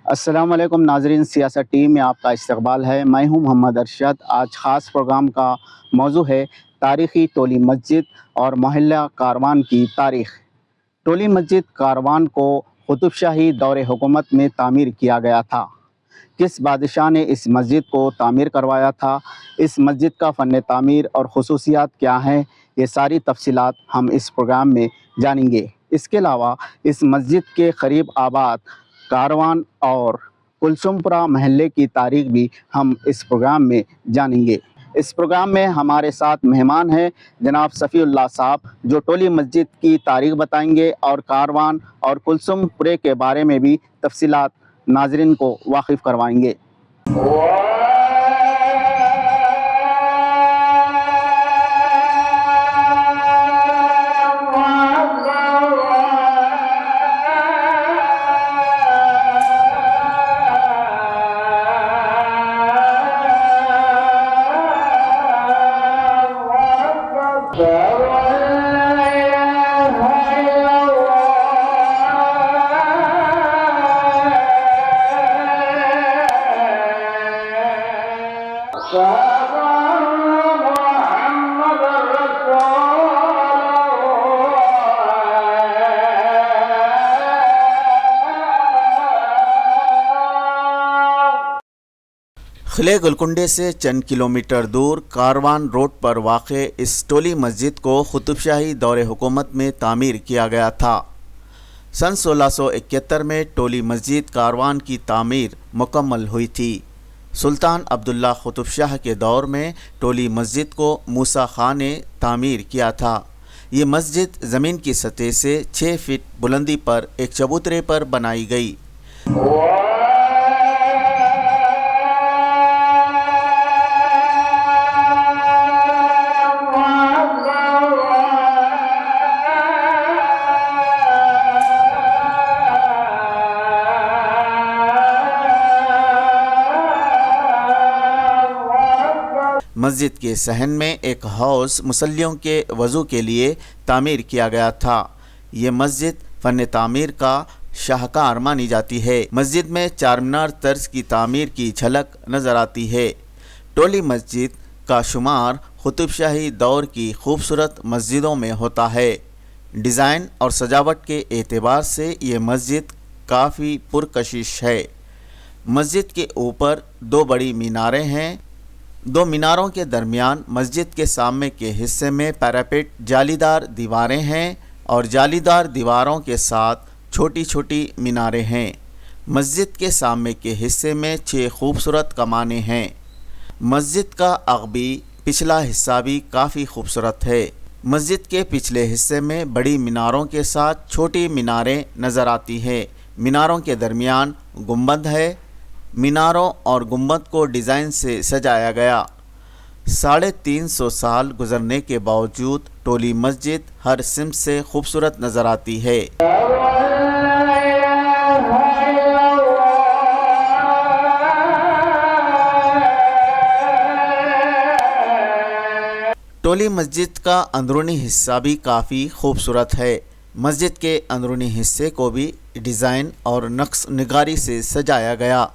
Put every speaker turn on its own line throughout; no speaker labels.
السلام علیکم ناظرین، سیاست ٹی میں آپ کا استقبال ہے۔ میں ہوں محمد ارشد۔ آج خاص پروگرام کا موضوع ہے تاریخی ٹولی مسجد اور محلہ کاروان کی تاریخ۔ ٹولی مسجد کاروان کو قطب شاہی دور حکومت میں تعمیر کیا گیا تھا۔ کس بادشاہ نے اس مسجد کو تعمیر کروایا تھا؟ اس مسجد کا فن تعمیر اور خصوصیات کیا ہیں؟ یہ ساری تفصیلات ہم اس پروگرام میں جانیں گے۔ اس کے علاوہ اس مسجد کے قریب آباد کاروان اور کلثوم پورہ محلے کی تاریخ بھی ہم اس پروگرام میں جانیں گے۔ اس پروگرام میں ہمارے ساتھ مہمان ہیں جناب صفی اللہ صاحب، جو ٹولی مسجد کی تاریخ بتائیں گے اور کاروان اور کلثوم پورے کے بارے میں بھی تفصیلات ناظرین کو واقف کروائیں گے۔ قلعہ گولکنڈہ سے چند کلومیٹر دور کاروان روڈ پر واقع اس ٹولی مسجد کو قطب شاہی دور حکومت میں تعمیر کیا گیا تھا۔ سن 1671 میں ٹولی مسجد کاروان کی تعمیر مکمل ہوئی تھی۔ سلطان عبداللہ قطب شاہ کے دور میں ٹولی مسجد کو موسیٰ خان نے تعمیر کیا تھا۔ یہ مسجد زمین کی سطح سے 6 فٹ بلندی پر ایک چبوترے پر بنائی گئی۔ مسجد کے صحن میں ایک حوض مصلیوں کے وضو کے لیے تعمیر کیا گیا تھا۔ یہ مسجد فن تعمیر کا شاہکار مانی جاتی ہے۔ مسجد میں چار مینار طرز کی تعمیر کی جھلک نظر آتی ہے۔ ٹولی مسجد کا شمار قطب شاہی دور کی خوبصورت مسجدوں میں ہوتا ہے۔ ڈیزائن اور سجاوٹ کے اعتبار سے یہ مسجد کافی پرکشش ہے۔ مسجد کے اوپر 2 بڑی میناریں ہیں۔ 2 میناروں کے درمیان مسجد کے سامنے کے حصے میں پیراپیٹ جالی دار دیواریں ہیں اور جالی دار دیواروں کے ساتھ چھوٹی چھوٹی میناریں ہیں۔ مسجد کے سامنے کے حصے میں 6 خوبصورت کمانیں ہیں۔ مسجد کا عقبی پچھلا حصہ بھی کافی خوبصورت ہے۔ مسجد کے پچھلے حصے میں بڑی میناروں کے ساتھ چھوٹی میناریں نظر آتی ہیں۔ میناروں کے درمیان گنبد ہے۔ میناروں اور گنبد کو ڈیزائن سے سجایا گیا۔ 350 سال گزرنے کے باوجود ٹولی مسجد ہر سمت سے خوبصورت نظر آتی ہے۔ ٹولی مسجد کا اندرونی حصہ بھی کافی خوبصورت ہے۔ مسجد کے اندرونی حصے کو بھی ڈیزائن اور نقش نگاری سے سجایا گیا۔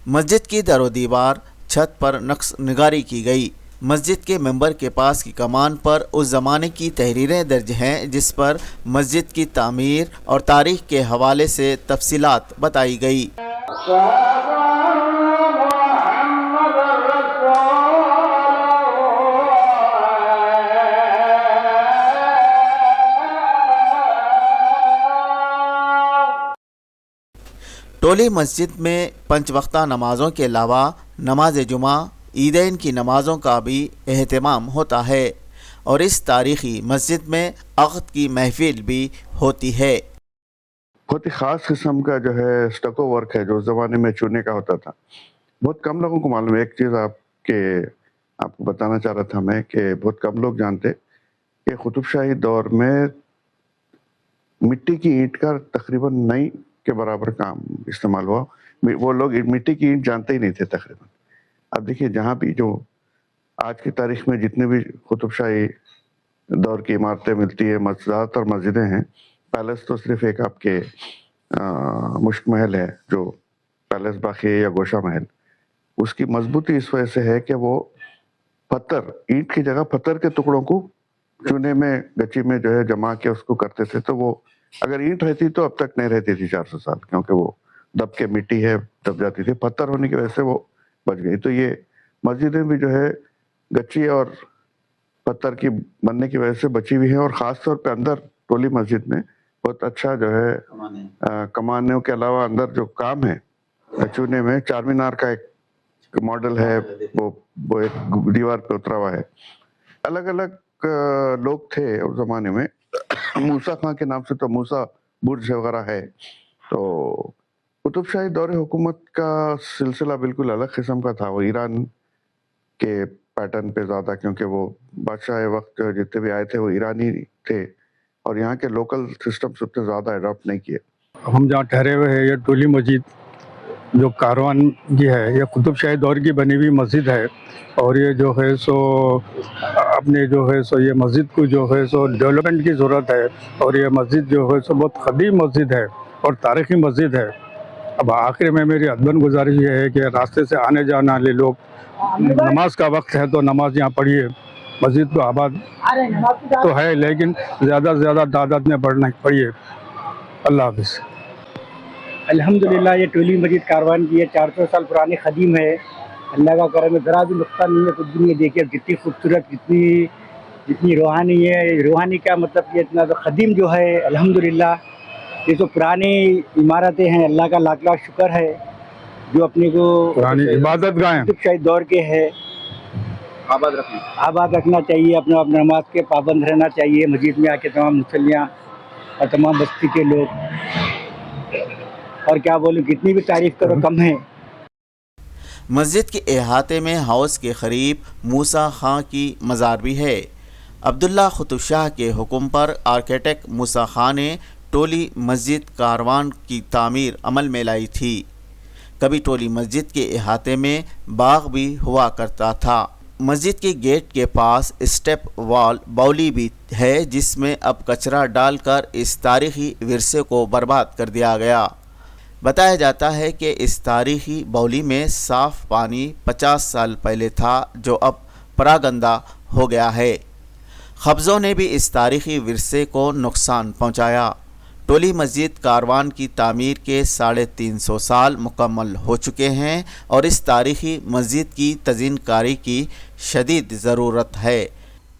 مسجد کی در و دیوار چھت پر نقش نگاری کی گئی۔ مسجد کے ممبر کے پاس کی کمان پر اس زمانے کی تحریریں درج ہیں جس پر مسجد کی تعمیر اور تاریخ کے حوالے سے تفصیلات بتائی گئی۔ ٹولی مسجد میں 5 وقتہ نمازوں کے علاوہ نماز جمعہ، عیدین کی نمازوں کا بھی اہتمام ہوتا ہے اور اس تاریخی مسجد میں عقد کی محفل بھی ہوتی ہے۔
بہت ہی خاص قسم کا جو ہے اسٹکو ورک ہے جو اس زمانے میں چونے کا ہوتا تھا۔ بہت کم لوگوں کو معلوم ہے۔ ایک چیز آپ کو بتانا چاہ رہا تھا میں کہ بہت کم لوگ جانتے کہ قطب شاہی دور میں مٹی کی اینٹ کا تقریباً نئی کے برابر کام استعمال ہوا۔ وہ لوگ مٹی کی اینٹ جانتے ہی نہیں تھے تقریباً۔ اب دیکھیے جہاں بھی جو آج کی تاریخ میں جتنے بھی قطب شاہی دور کی عمارتیں ملتی ہیں، مسجدات اور مسجدیں ہیں، پیلس تو صرف ایک آپ کے مشک محل ہے جو पैलेस बाकी या गोशा महल, उसकी मजबूती इस वजह से है कि वो पत्थर, ईंट की जगह पत्थर के टुकड़ों को चूने में गच्ची में जो है जमा के उसको करते थे। तो वो अगर ईंट रहती तो अब तक नहीं रहती थी 400 साल, क्योंकि वो दब के मिट्टी है दब जाती थी, पत्थर होने की वजह से वो बच गई। तो ये मस्जिदें भी जो है गच्ची और पत्थर की बनने की वजह से बची हुई है, और ख़ास तौर पे अंदर टोली मस्जिद में बहुत अच्छा जो है कमानों के अलावा अंदर जो काम है चूने में, चार मीनार का एक मॉडल है, वो एक दीवार पे उतरा हुआ है। अलग अलग लोग थे उस जमाने में। मूसा खां के नाम से तो मूसा बुर्ज वगैरह है। तो कुतुब शाही दौरे हुकूमत का सिलसिला बिल्कुल अलग किस्म का था, वो ईरान के पैटर्न पे ज़्यादा, क्योंकि वो बादशाह वक्त जितने भी आए थे वो ईरानी थे, और यहाँ के लोकल सिस्टम सबसे ज़्यादा अडॉप्ट नहीं किए।
हम जहाँ ठहरे हुए हैं, ये टोली मस्जिद जो कारवान की है, ये कुतुब शाही दौर की बनी हुई मस्जिद है। और ये जो है सो अपने जो है सो ये मस्जिद को जो है सो डेवलपमेंट की ज़रूरत है। और ये मस्जिद जो है सो बहुत कदीम मस्जिद है और तारीख़ी मस्जिद है। अब आखिर में मेरी अदबन गुजारिश ये है कि रास्ते से आने जाने वाले लोग, नमाज का वक्त है तो नमाज यहाँ पढ़िए। मस्जिद तो आबाद तो है, लेकिन ज़्यादा से ज़्यादा तादाद में पढ़िए। अल्लाह हाफिज़।
अल्हम्दुलिल्लाह, ये टोली मस्जिद कारवान की है, 400 साल पुरानी खदीम है। अल्लाह का करम है, ज़रा भी नुकसान नहीं है। कुछ भी नहीं, देखिए जितनी खूबसूरत, जितनी रूहानी है। रूहानी का मतलब कि इतना तो खदीम जो है, अल्हम्दुलिल्लाह ये तो पुरानी इमारतें हैं। अल्लाह का लाख लाख शुक्र है जो अपने को
पुरानी इबादत गाहें
कुतुब शाही दौर के है आबाद रखना चाहिए। अपना नमाज के पाबंद रहना चाहिए। मस्जिद में आके तमाम मुसल्लियाँ और तमाम बस्ती के लोग, और क्या बोलूं, कितनी भी तारीफ करो कम है।
मस्जिद के अहाते में हाउस के करीब मूसा खां की मज़ार भी है। अब्दुल्ला कुतुब शाह के हुक्म पर आर्किटेक्ट मूसा खां ने टोली मस्जिद कारवान की तामीर अमल में लाई थी। कभी टोली मस्जिद के अहाते में बाग भी हुआ करता था। मस्जिद के गेट के पास स्टेप वॉल बाउली भी है, जिसमें अब कचरा डालकर इस तारीख़ी विरसे को बर्बाद कर दिया गया। बताया जाता है कि इस तारीख़ी बाउली में साफ़ पानी 50 साल पहले था, जो अब परागंदा हो गया है। कब्ज़ों ने भी इस तारीख़ी विरसे को नुकसान पहुँचाया। टोली मस्जिद कारवान की तामीर के 350 साल मुकम्मल हो चुके हैं, और इस तारीख़ी मस्जिद की तज़ीनकारी की शदीद ज़रूरत है।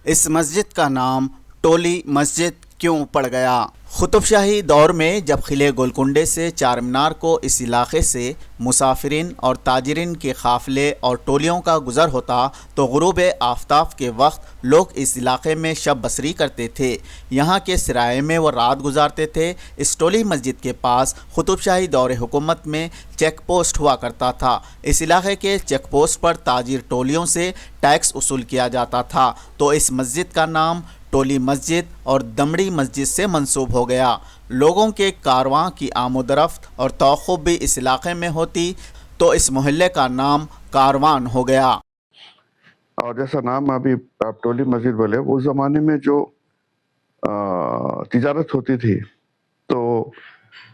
इस मस्जिद का नाम टोली मस्जिद क्यों पड़ गया? कुतुब शाही दौर में जब किले गोलकुंडे से चार मीनार को इस इलाके से मुसाफिरीन और ताजिरीन के काफ़िले और टोलियों का गुज़र होता, तो गुरूब आफ्ताब के वक्त लोग इस इलाके में शब बसरी करते थे। यहाँ के सराय में वो रात गुजारते थे। इस टोली मस्जिद के पास कुतुब शाही दौर हुकूमत में चेक पोस्ट हुआ करता था। इस इलाके के चेक पोस्ट पर ताजिर टोलियों से टैक्स वसूल किया जाता था। तो इस मस्जिद का नाम टोली मस्जिद और दमड़ी मस्जिद से मंसूब हो गया। लोगों के कारवां की आमदरफ्त और तौक़ुफ़ भी इस इलाके में होती, तो इस मोहल्ले का नाम कारवान हो गया।
और जैसा नाम अभी आप टोली मस्जिद बोले, उस ज़माने में जो तिजारत होती थी, तो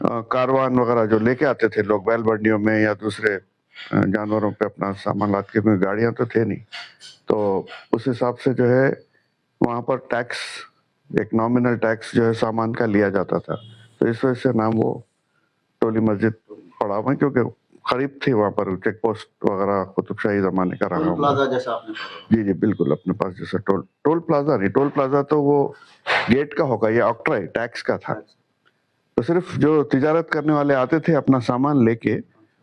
कारवान वगैरह जो लेके आते थे लोग बैलगाड़ियों में या दूसरे जानवरों पे अपना सामान लाद के, कोई गाड़ियाँ तो थे नहीं, तो उस हिसाब से जो है वहाँ पर टैक्स, एक नॉमिनल टैक्स जो है सामान का लिया जाता था। तो इस वजह से नाम वो टोली मस्जिद पड़ा हुआ है, क्योंकि करीब थी वहाँ पर चेक पोस्ट वगैरह कुतुब शाही ज़माने का रहा हुआ।
जैसा आपने
जी बिल्कुल, अपने पास जैसा टोल प्लाजा नहीं, टोल प्लाजा तो वो गेट का होगा, ये ऑक्ट्राई टैक्स का था। तो सिर्फ जो तिजारत करने वाले आते थे अपना सामान लेके,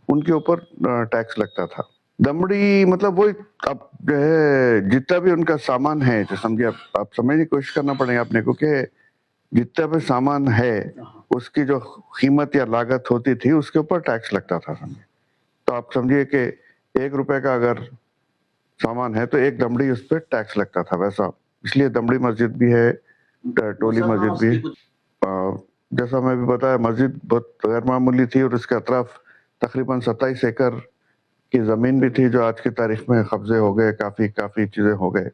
उनके ऊपर टैक्स लगता था। दमड़ी मतलब वो अब जो है जितना भी उनका सामान है, जो समझिए आप समझने की कोशिश करना पड़ेगा अपने को, कि जितना भी सामान है उसकी जो कीमत या लागत होती थी उसके ऊपर टैक्स लगता था, समझिए। तो आप समझिए कि 1 रुपए का अगर सामान है तो 1 दमड़ी उस पर टैक्स लगता था, वैसा। इसलिए दमड़ी मस्जिद भी है, टोली मस्जिद भी। जैसा मैं भी बताया, मस्जिद बहुत गैर मामूली थी, और उसके अतराफ तकरीबन 27 एकड़ की ज़मीन भी थी, जो आज की तारीख में कब्जे हो गए, काफ़ी चीज़ें हो गए।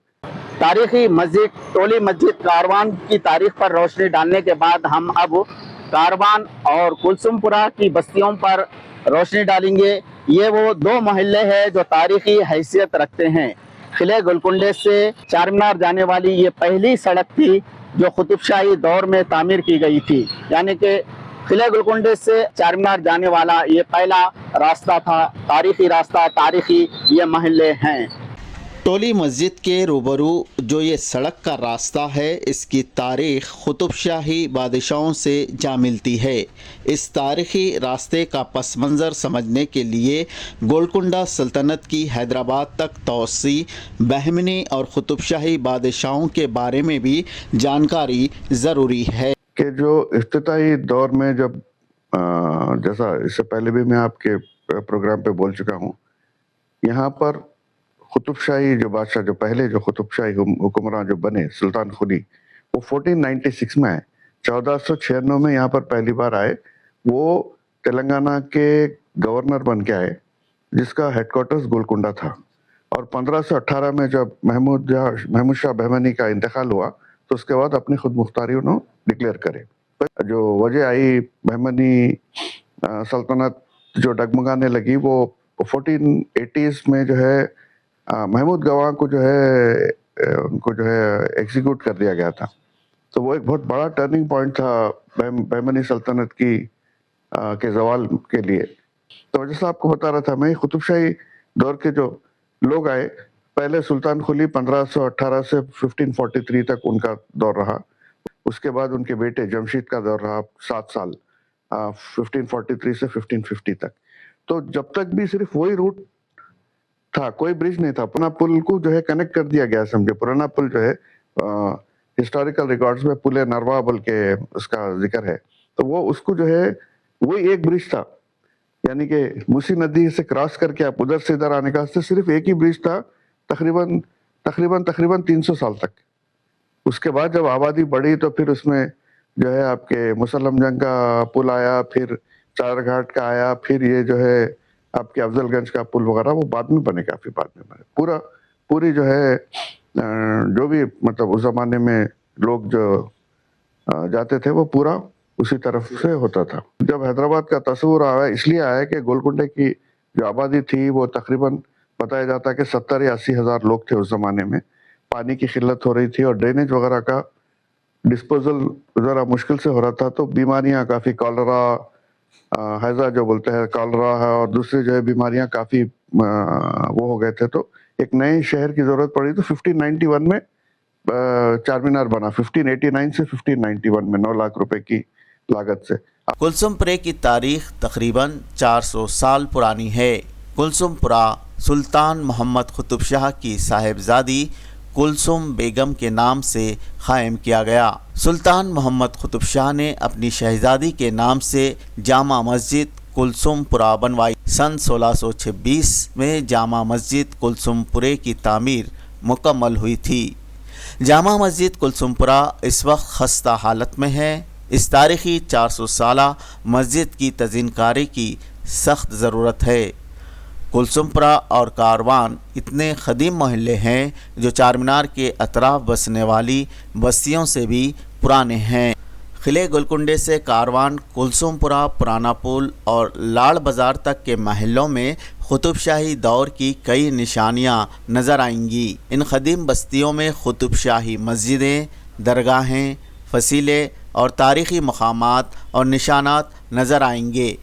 तारीखी मस्जिद टोली मस्जिद कारवान की तारीख पर रोशनी डालने के बाद हम अब कारवान और कुलसुमपुरा की बस्तियों पर रोशनी डालेंगे। ये वो दो मोहल्ले हैं जो तारीखी हैसियत रखते हैं। किले गोलकुंडे से चार मीनार जाने वाली ये पहली सड़क थी जो कुतुब शाही दौर में तामीर की गई थी, यानी कि किले गोलकुंडे से चार मीनार जाने वाला ये पहला रास्ता था, तारीखी रास्ता, तारीखी ये मोहल्ले हैं।
टोली मस्जिद के रूबरू जो ये सड़क का रास्ता है, इसकी तारीख़ कुतुब शाही बादशाहों से जा मिलती है। इस तारीख़ी रास्ते का पस मंज़र समझने के लिए गोलकुंडा सल्तनत की हैदराबाद तक तोसी, बहमनी और कुतुब शाही बादशाहों के बारे में भी जानकारी ज़रूरी है
कि जो इफ्तिताई दौर में जब जैसा इससे पहले भी मैं आपके प्रोग्राम पे बोल चुका हूँ, यहाँ पर कुतुब शाही जो बादशाह, जो पहले जो कुतुब शाही हुक्मरान जो बने, सुल्तान खुदी, वो 1496 में आए। 1496 में यहाँ पर पहली बार आए। वो तेलंगाना के गवर्नर बन के आए, जिसका हेडक्वार्टर्स गोलकुंडा था। और 1518 में जब महमूद शाह बहमनी का इंतकाल हुआ, तो उसके बाद अपनी खुद मुख्तारी उन्होंने डिक्लेयर करे। जो वजह आई बहमनी सल्तनत जो डगमगाने लगी, वो 1480s में जो है महमूद गवाह को जो है उनको जो है एग्जीक्यूट कर दिया गया था। तो वो एक बहुत बड़ा टर्निंग पॉइंट था बहमनी सल्तनत की के जवाल के लिए। तो जैसा आपको बता रहा था मैं, कुतुब शाही दौर के जो लोग आए, पहले सुल्तान कुली 1518 से 1543 तक उनका दौर रहा। उसके बाद उनके बेटे जमशीद का दौर रहा 7 साल, 1543 से 1550 तक। तो जब तक भी सिर्फ वही रूट था, कोई ब्रिज नहीं था। पुराना पुल को जो है कनेक्ट कर दिया गया, समझे। पुराना पुल जो है हिस्टोरिकल रिकॉर्ड्स में पुले नरवा बोल के उसका जिक्र है। तो वो उसको जो है वही एक ब्रिज था, यानी कि मूसी नदी से क्रॉस करके आप उधर से इधर आने का सिर्फ एक ही ब्रिज था तकरीबन 300 साल तक। उसके बाद जब आबादी बढ़ी तो फिर उसमें जो है आपके मुसल्लम जंग का पुल आया, फिर चार घाट का आया, फिर ये जो है आपके अफजलगंज का पुल वगैरह, वो बाद में बने, काफी बाद में बने। पूरी जो है जो भी मतलब उस जमाने में लोग जो जाते थे वो पूरा उसी तरफ से होता था। जब हैदराबाद का तस्वुर आया, इसलिए आया कि गोलकुंडे की जो आबादी थी वो तकरीबन बताया जाता है कि 70 या 80 हजार लोग थे उस जमाने में। पानी की किल्लत हो रही थी और ड्रेनेज वगैरह का डिस्पोजल जरा मुश्किल से हो रहा था। तो बीमारियां काफी, कॉलरा, हैजा जो बोलते हैं, कॉलरा है, और दूसरी जो है बीमारियां काफी वो हो गए थे। तो एक नए शहर की जरूरत पड़ी। तो 1591 में चार मीनार बना, 1589 से 1591 में 9 लाख रुपए की लागत से।
कुलसुमपुरे की तारीख तकरीबन 400 साल पुरानी है। कुलसुमपुरा सुल्तान मोहम्मद कुतुब शाह की साहिबजादी कुलसुम बेगम के नाम से कायम किया गया। सुल्तान मोहम्मद कुतुब शाह ने अपनी शहजादी के नाम से जामा मस्जिद कुलसुमपुरा बनवाई। सन 1626 में जामा मस्जिद कुलसुमपुरे की तामीर मुकम्मल हुई थी। जामा मस्जिद कुलसुमपुरा इस वक्त खस्ता हालत में है। इस तारीखी 400 साला मस्जिद की तज़ीनकारी की सख्त ज़रूरत है। कुलसुमपुरा और कारवान इतने क़दीम मोहल्ले हैं जो चार मीनार के अतराफ बसने वाली बस्तियों से भी पुराने हैं। किले गोलकुंडे से कारवान, कुलसुमपुरा, पुराना पुल और लाड़ बाज़ार तक के महलों में कुतुब शाही दौर की कई निशानियां नज़र आएंगी। इन क़दीम बस्तियों में कुतुब शाही मस्जिदें, दरगाहें, फसीले और तारीख़ी मकामात और निशानात नज़र आएंगे।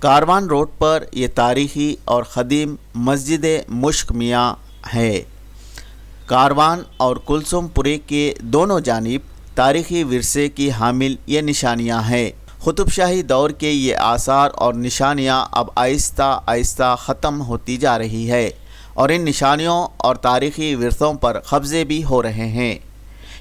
कारवान रोड पर ये तारीख़ी और क़दीम मस्जिद मुश्क मियाँ है। कारवान और कुलसुमपुरे के दोनों जानिब तारीख़ी विरसे की हामिल ये निशानियाँ हैं। कुतुब शाही दौर के ये आसार और निशानियाँ अब आहिस्ता आहिस्ता ख़त्म होती जा रही है और इन निशानियों और तारीख़ी विरसों पर कब्ज़े भी हो रहे हैं।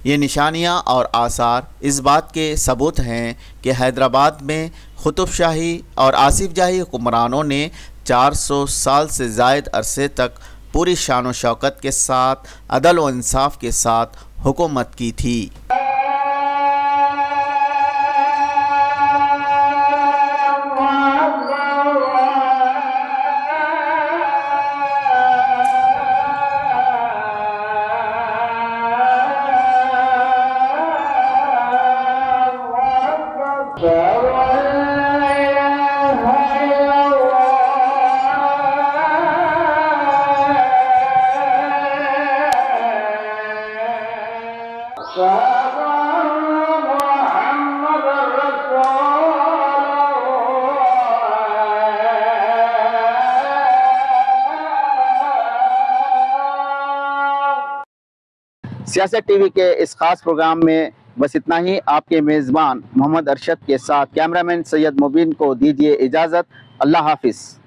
ये निशानियाँ और आसार इस बात के सबूत हैं कि हैदराबाद में कुतुब शाही और आसिफ जाही हुक्मरानों ने 400 साल से ज़ायद अरसे तक पूरी शान व शौकत के साथ, अदल व इंसाफ के साथ हुकूमत की थी।
La
سیاست ٹی وی کے اس خاص پروگرام میں بس اتنا ہی. آپ کے میزبان محمد ارشد کے ساتھ کیمرہ مین سید مبین کو دیجیے اجازت. اللہ حافظ.